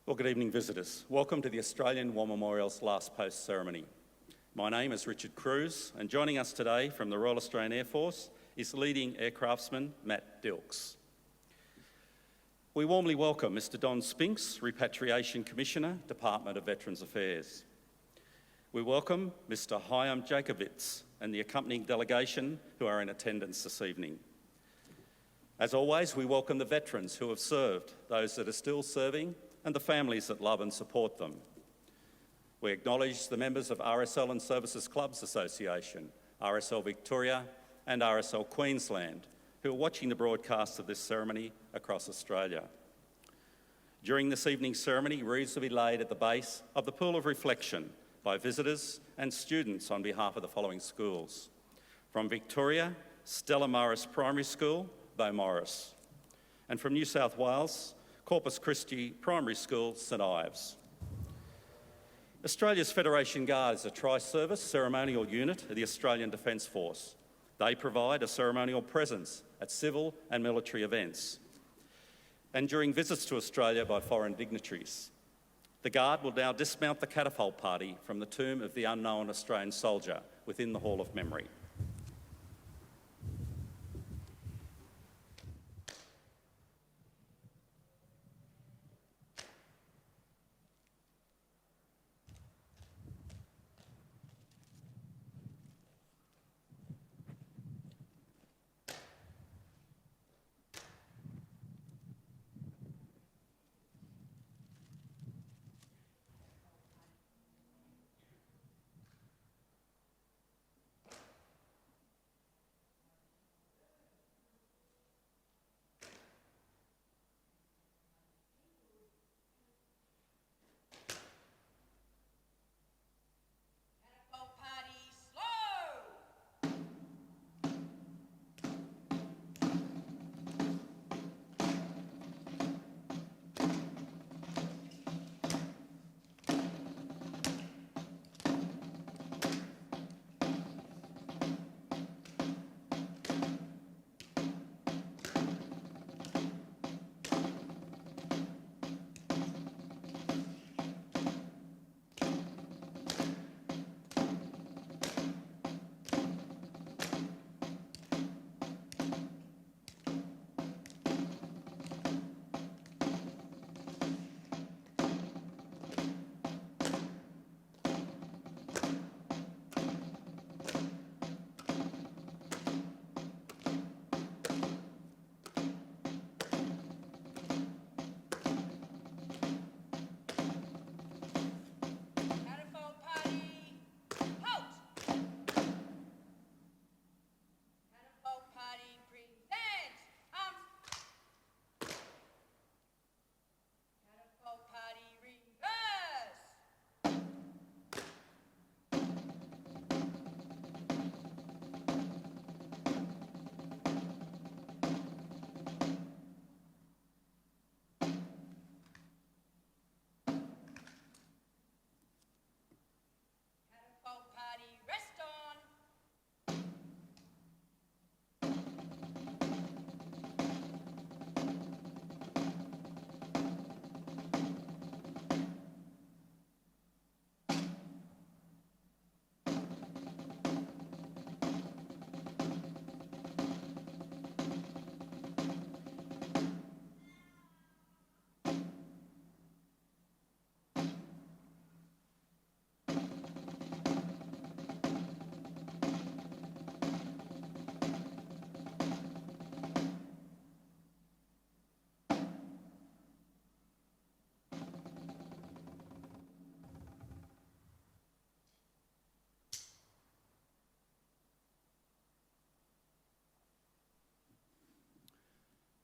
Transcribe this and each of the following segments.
Well, good evening, visitors. Welcome to the Australian War Memorial's Last Post ceremony. My name is Richard Cruz, and joining us today from the Royal Australian Air Force is leading aircraftsman Matt Dilks. We warmly welcome Mr. Don Spinks, Repatriation Commissioner, Department of Veterans Affairs. We welcome Mr. Chaim Jacobitz and the accompanying delegation who are in attendance this evening. As always, we welcome the veterans who have served, those that are still serving, and the families that love and support them. We acknowledge the members of RSL and Services Clubs Association, RSL Victoria and RSL Queensland, who are watching the broadcast of this ceremony across Australia. During this evening's ceremony, wreaths will be laid at the base of the Pool of Reflection by visitors and students on behalf of the following schools. From Victoria, Stella Morris Primary School, Beaumaris. And from New South Wales, Corpus Christi Primary School, St Ives. Australia's Federation Guard is a tri-service ceremonial unit of the Australian Defence Force. They provide a ceremonial presence at civil and military events and during visits to Australia by foreign dignitaries. The Guard will now dismount the catapult party from the tomb of the unknown Australian soldier within the Hall of Memory.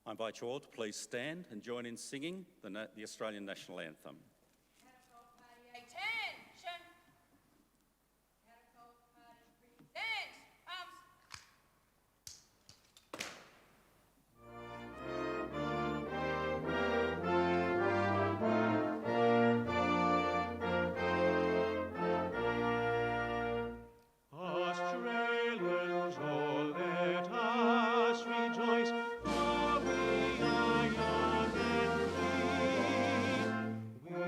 I invite you all to please stand and join in singing the Australian National Anthem. Catapult Party, attention! Catapult Party, present! Australians, oh, let us rejoice, for we are young and free.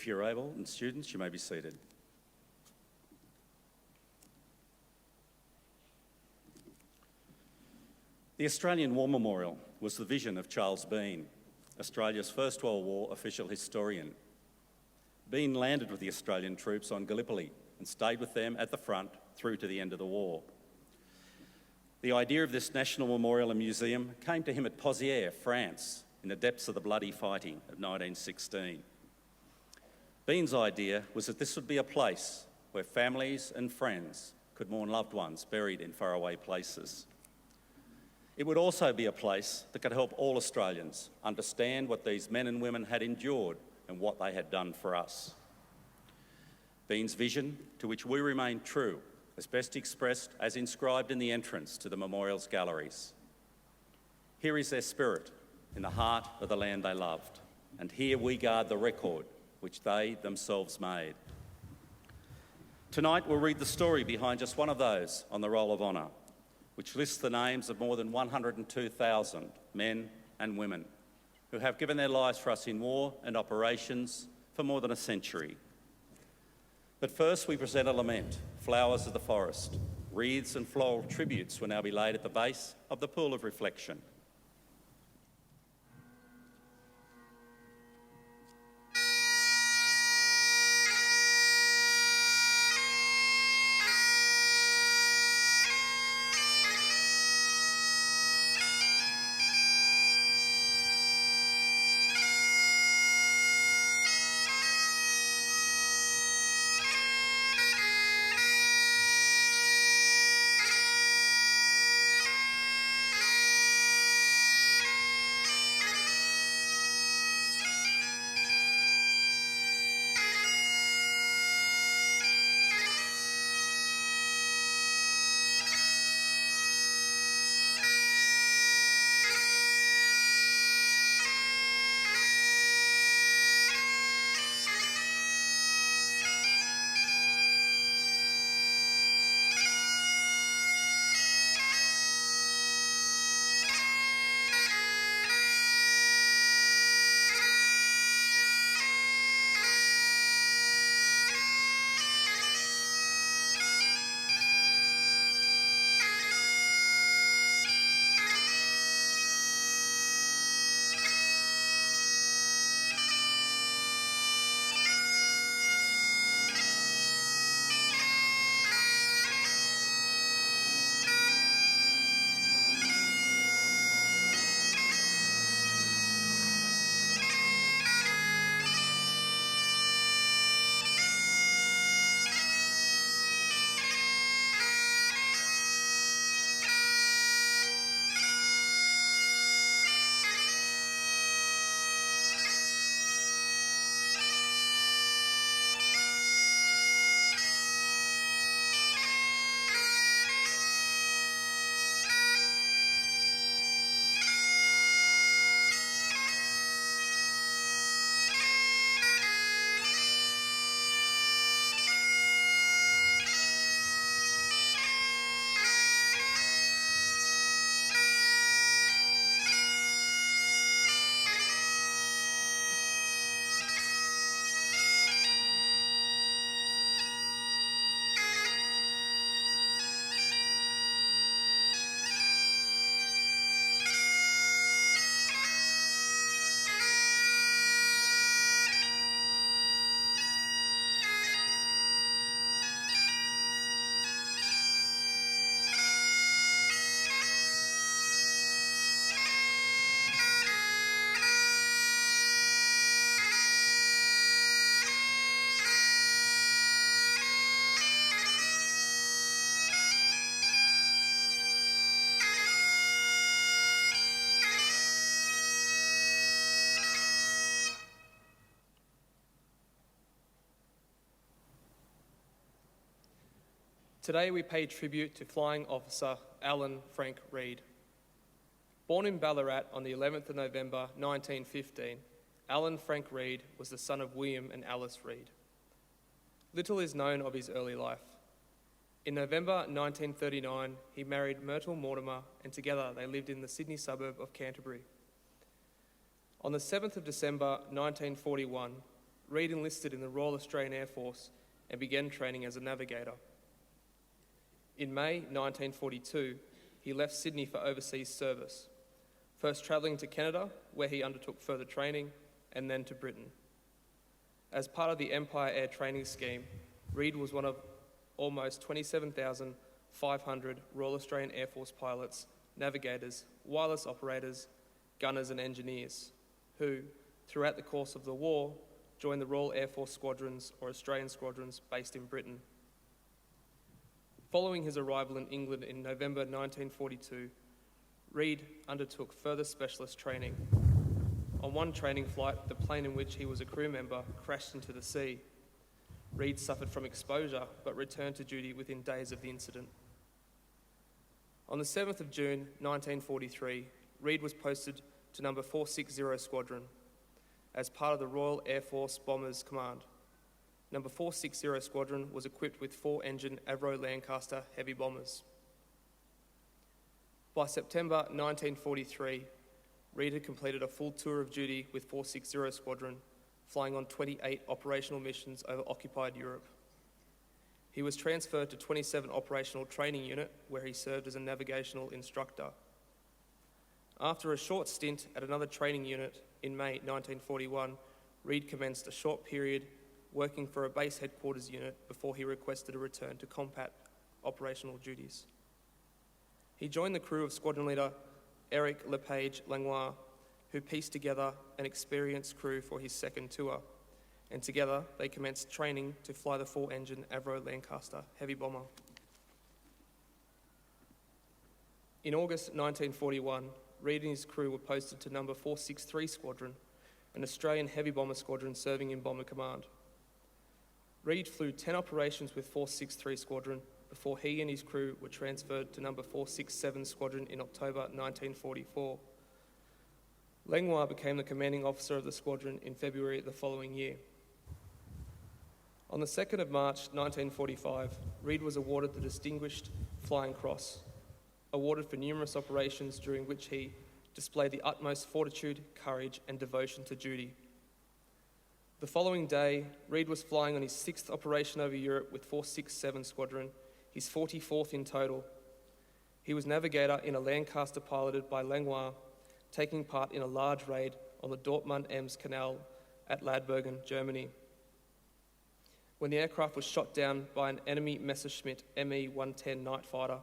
If you're able, and students, you may be seated. The Australian War Memorial was the vision of Charles Bean, Australia's First World War official historian. Bean landed with the Australian troops on Gallipoli and stayed with them at the front through to the end of the war. The idea of this national memorial and museum came to him at Pozières, France, in the depths of the bloody fighting of 1916. Bean's idea was that this would be a place where families and friends could mourn loved ones buried in faraway places. It would also be a place that could help all Australians understand what these men and women had endured and what they had done for us. Bean's vision, to which we remain true, is best expressed as inscribed in the entrance to the memorial's galleries. Here is their spirit in the heart of the land they loved, and here we guard the record which they themselves made. Tonight we'll read the story behind just one of those on the Roll of Honour, which lists the names of more than 102,000 men and women who have given their lives for us in war and operations for more than a century. But first we present a lament, Flowers of the Forest. Wreaths and floral tributes will now be laid at the base of the pool of reflection. Today we pay tribute to Flying Officer Alan Frank Reid. Born in Ballarat on the 11th of November 1915, Alan Frank Reid was the son of William and Alice Reid. Little is known of his early life. In November 1939, he married Myrtle Mortimer, and together they lived in the Sydney suburb of Canterbury. On the 7th of December 1941, Reid enlisted in the Royal Australian Air Force and began training as a navigator. In May 1942, he left Sydney for overseas service, first travelling to Canada, where he undertook further training, and then to Britain. As part of the Empire Air Training Scheme, Reid was one of almost 27,500 Royal Australian Air Force pilots, navigators, wireless operators, gunners and engineers, who, throughout the course of the war, joined the Royal Air Force squadrons or Australian squadrons based in Britain. Following his arrival in England in November 1942, Reid undertook further specialist training. On one training flight, the plane in which he was a crew member crashed into the sea. Reid suffered from exposure but returned to duty within days of the incident. On the 7th of June 1943, Reid was posted to number 460 Squadron as part of the Royal Air Force Bombers Command. Number 460 Squadron was equipped with 4-engine Avro Lancaster heavy bombers. By September 1943, Reid had completed a full tour of duty with 460 Squadron, flying on 28 operational missions over occupied Europe. He was transferred to 27 Operational Training Unit, where he served as a navigational instructor. After a short stint at another training unit in May 1941, Reid commenced a short period working for a base headquarters unit before he requested a return to combat operational duties. He joined the crew of Squadron Leader Eric Lepage Langlois, who pieced together an experienced crew for his second tour, and together they commenced training to fly the 4-engine Avro Lancaster heavy bomber. In August 1941, Reid and his crew were posted to number 463 Squadron, an Australian heavy bomber squadron serving in Bomber Command. Reid flew 10 operations with 463 Squadron before he and his crew were transferred to number 467 Squadron in October 1944. Langlois became the commanding officer of the squadron in February the following year. On the 2nd of March 1945, Reid was awarded the Distinguished Flying Cross, awarded for numerous operations during which he displayed the utmost fortitude, courage and devotion to duty. The following day, Reid was flying on his 6th operation over Europe with 467 Squadron, his 44th in total. He was navigator in a Lancaster piloted by Langlois, taking part in a large raid on the Dortmund-Ems Canal at Ladbergen, Germany. When the aircraft was shot down by an enemy Messerschmitt Me-110 night fighter,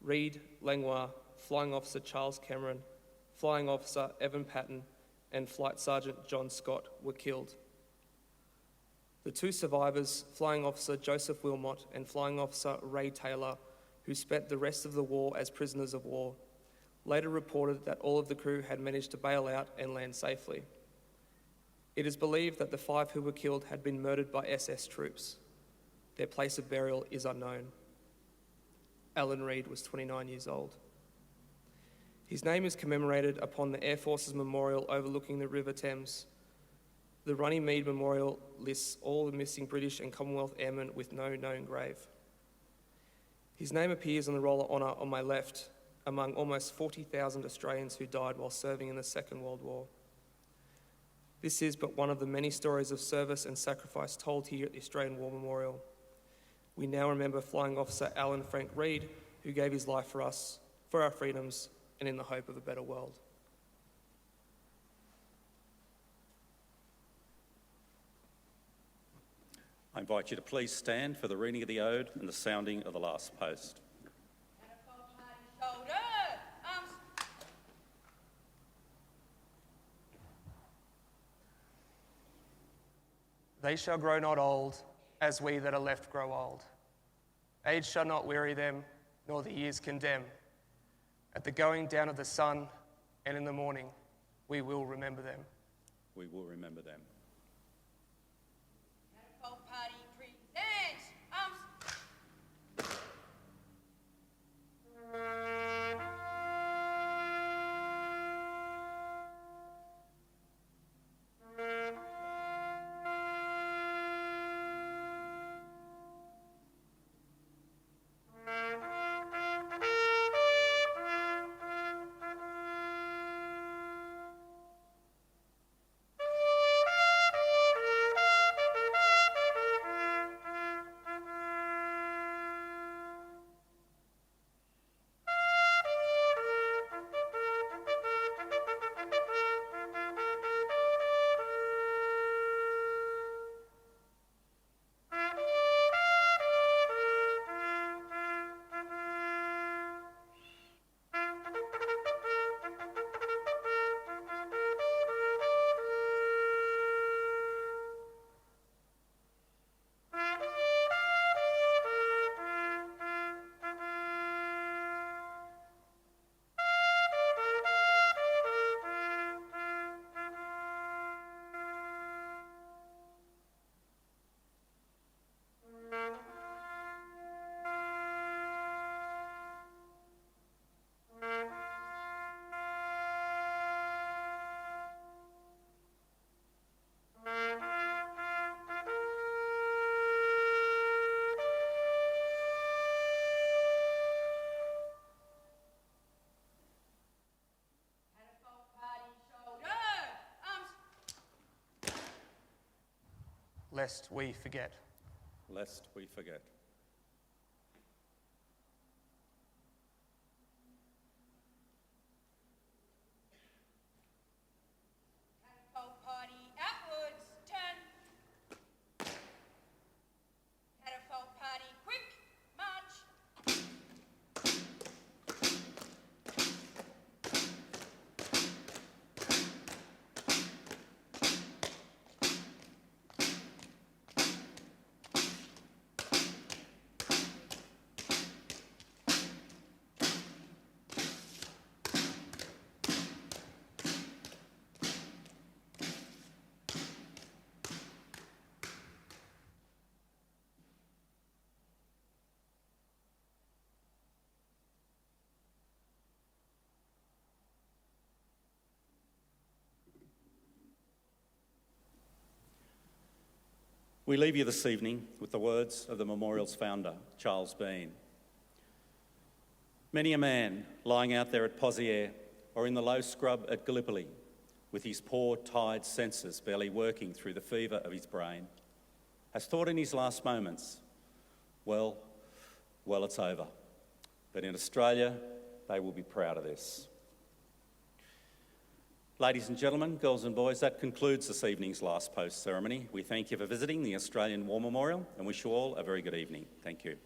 Reid, Langlois, Flying Officer Charles Cameron, Flying Officer Evan Patton, and Flight Sergeant John Scott were killed. The two survivors, Flying Officer Joseph Wilmot and Flying Officer Ray Taylor, who spent the rest of the war as prisoners of war, later reported that all of the crew had managed to bail out and land safely. It is believed that the 5 who were killed had been murdered by SS troops. Their place of burial is unknown. Alan Reid was 29 years old. His name is commemorated upon the Air Force's memorial overlooking the River Thames. The Runnymede Memorial lists all the missing British and Commonwealth airmen with no known grave. His name appears on the Roll of Honour on my left, among almost 40,000 Australians who died while serving in the Second World War. This is but one of the many stories of service and sacrifice told here at the Australian War Memorial. We now remember Flying Officer Alan Frank Reid, who gave his life for us, for our freedoms, and in the hope of a better world. I invite you to please stand for the reading of the ode and the sounding of the last post. Catapult party shoulder. Arms. They shall grow not old, as we that are left grow old. Age shall not weary them, nor the years condemn. At the going down of the sun and in the morning, we will remember them. We will remember them. Catapult party presents. Arms. lest we forget. Lest we forget. Catapult party outwards, turn. Catapult party quick, march. We leave you this evening with the words of the memorial's founder, Charles Bean. Many a man lying out there at Pozières or in the low scrub at Gallipoli, with his poor, tired senses barely working through the fever of his brain, has thought in his last moments, well, it's over. But in Australia, they will be proud of this. Ladies and gentlemen, girls and boys, that concludes this evening's last post ceremony. We thank you for visiting the Australian War Memorial and wish you all a very good evening. Thank you.